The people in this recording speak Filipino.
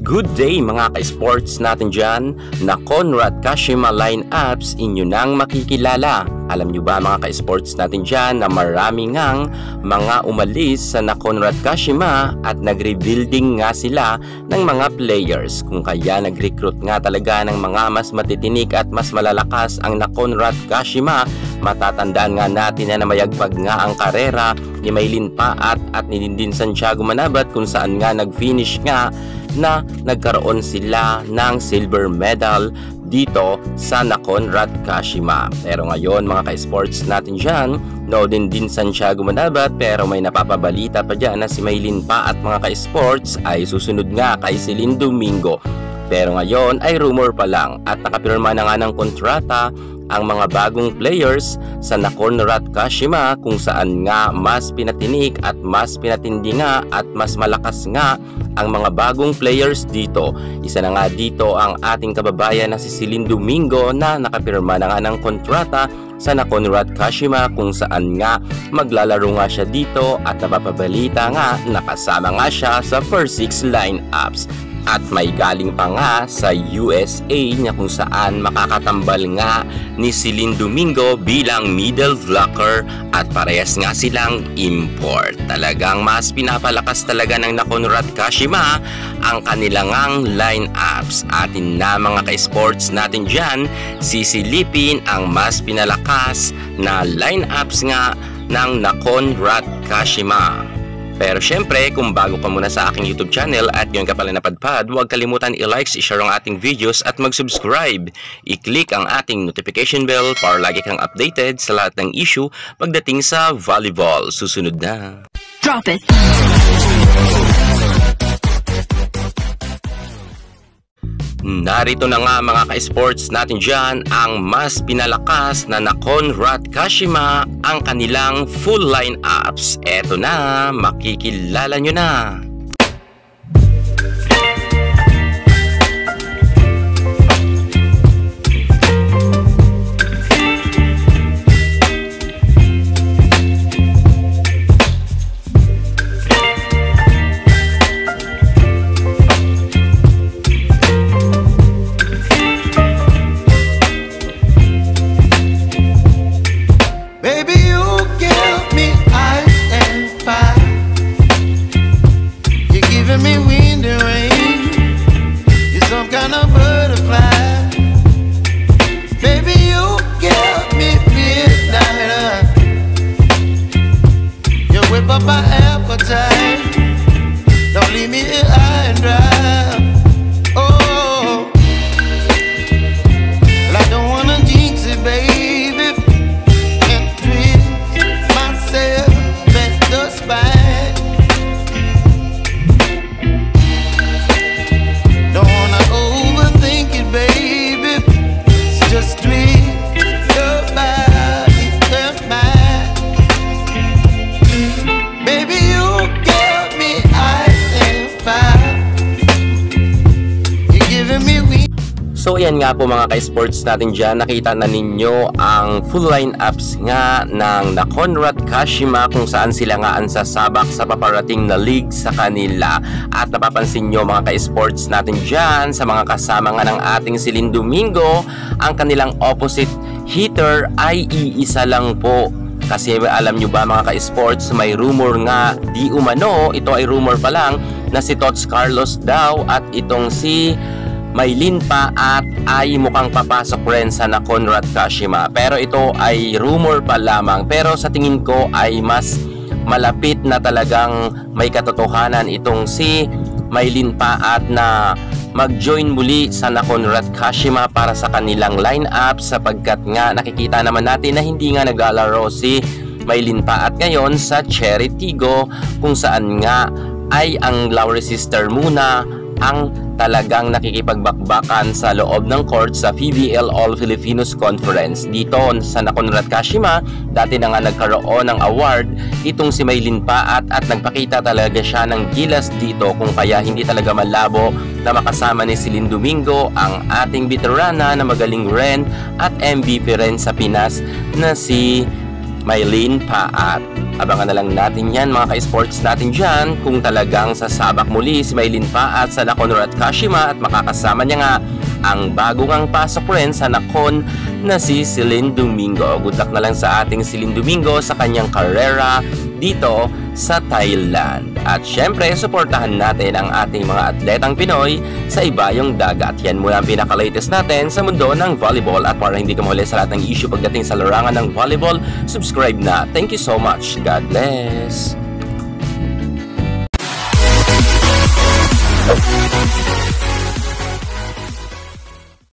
Good day mga ka-sports natin dyan, na Conrad Kashima lineups inyo nang makikilala. Alam nyo ba mga ka-sports natin dyan na marami ngang mga umalis sa na Conrad Kashima at nag-rebuilding nga sila ng mga players. Kung kaya nag-recruit nga talaga ng mga mas matitinik at mas malalakas ang na Conrad Kashima. Matatandaan nga natin na mayagpag nga ang karera ni Maylin Paat at ni Dindin Santiago Manabat, kung saan nga nag-finish nga na nagkaroon sila ng silver medal dito sa na Conrad Kashima. Pero ngayon mga ka-sports natin dyan, no din Santiago Manabat, pero may napapabalita pa dyan na si Maylin Paat mga ka-sports ay susunod nga kay Celine Domingo. Pero ngayon ay rumor pa lang at nakapirma na nga ng kontrata ang mga bagong players sa na Conrad Kashima, kung saan nga mas pinatinik at mas pinatindi nga at mas malakas nga ang mga bagong players dito. Isa na nga dito ang ating kababayan na si Celine Domingo na nakapirma na nga ng kontrata sa na Conrad Kashima, kung saan nga maglalaro nga siya dito at napapabalita nga nakasama nga siya sa first 6 lineups. At may galing pa nga sa USA niya kung saan makakatambal nga ni Celine Domingo bilang middle blocker at parehas nga silang import. Talagang mas pinapalakas talaga ng na Conrad Kashima ang kanilang lineups. Atin na mga ka-sports natin dyan, sisilipin ang mas pinalakas na lineups nga ng na Conrad Kashima. Pero syempre, kung bago ka muna sa aking YouTube channel at yun ka pala napadpad, huwag kalimutan i-like, i-share ang ating videos at mag-subscribe. I-click ang ating notification bell para lagi kang updated sa lahat ng issue pagdating sa volleyball. Susunod na. Drop it! Narito na nga mga ka-sports natin dyan, ang mas pinalakas na na Conrad Kashima, ang kanilang full lineups. Eto na, makikilala nyo na. My appetite, don't leave me here high and dry. Oh, well, I don't wanna jinx it, baby, and twist myself at the spine. Don't wanna overthink it, baby, it's just twist your body and mine. So yan nga po mga ka-sports natin dyan, nakita na ninyo ang full lineups nga ng na Conrad Kashima, kung saan sila nga ang sasabak sa paparating na league sa kanila. At napapansin nyo mga ka-sports natin dyan, sa mga kasama nga ng ating Celine Domingo, ang kanilang opposite hitter ay iisa lang po. Kasi alam nyo ba mga ka-sports, may rumor nga, di umano, ito ay rumor pa lang, na si Tots Carlos daw at itong si Maylin Paat ay mukhang papasok rin sa na Conrad Kashima. Pero ito ay rumor pa lamang. Pero sa tingin ko ay mas malapit na talagang may katotohanan itong si Maylin Paat na mag-join muli sa na Conrad Kashima para sa kanilang lineup, sapagkat nga nakikita naman natin na hindi nga naglalaro si Maylin Paat ngayon sa Cherry Tigo, kung saan nga ay ang Lowry Sister muna ang talagang nakikipagbakbakan sa loob ng court sa PBL All Filipinos Conference. Dito sa na Conrad Kashima, dati na nga nagkaroon ng award itong si Maylin Paat at nagpakita talaga siya ng gilas dito, kung kaya hindi talaga malabo na makasama ni Celine Domingo ang ating veterana na magaling rin at MVP rin sa Pinas na si Maylin Paat. Abangan na lang natin yan mga ka-sports natin dyan kung talagang sasabak muli si Maylin pa at sa Nakon at Kashima at makakasama niya nga ang bagong pasok rin sa Nakon na si Celine Domingo. Good luck na lang sa ating Celine Domingo sa kanyang karera dito sa Thailand. At syempre, suportahan natin ang ating mga atletang Pinoy sa ibayong dagat. Yan muna ang pinaka-latest natin sa mundo ng volleyball. At para hindi ka mahuli sa lahat ng issue pagdating sa larangan ng volleyball, subscribe na. Thank you so much. God bless.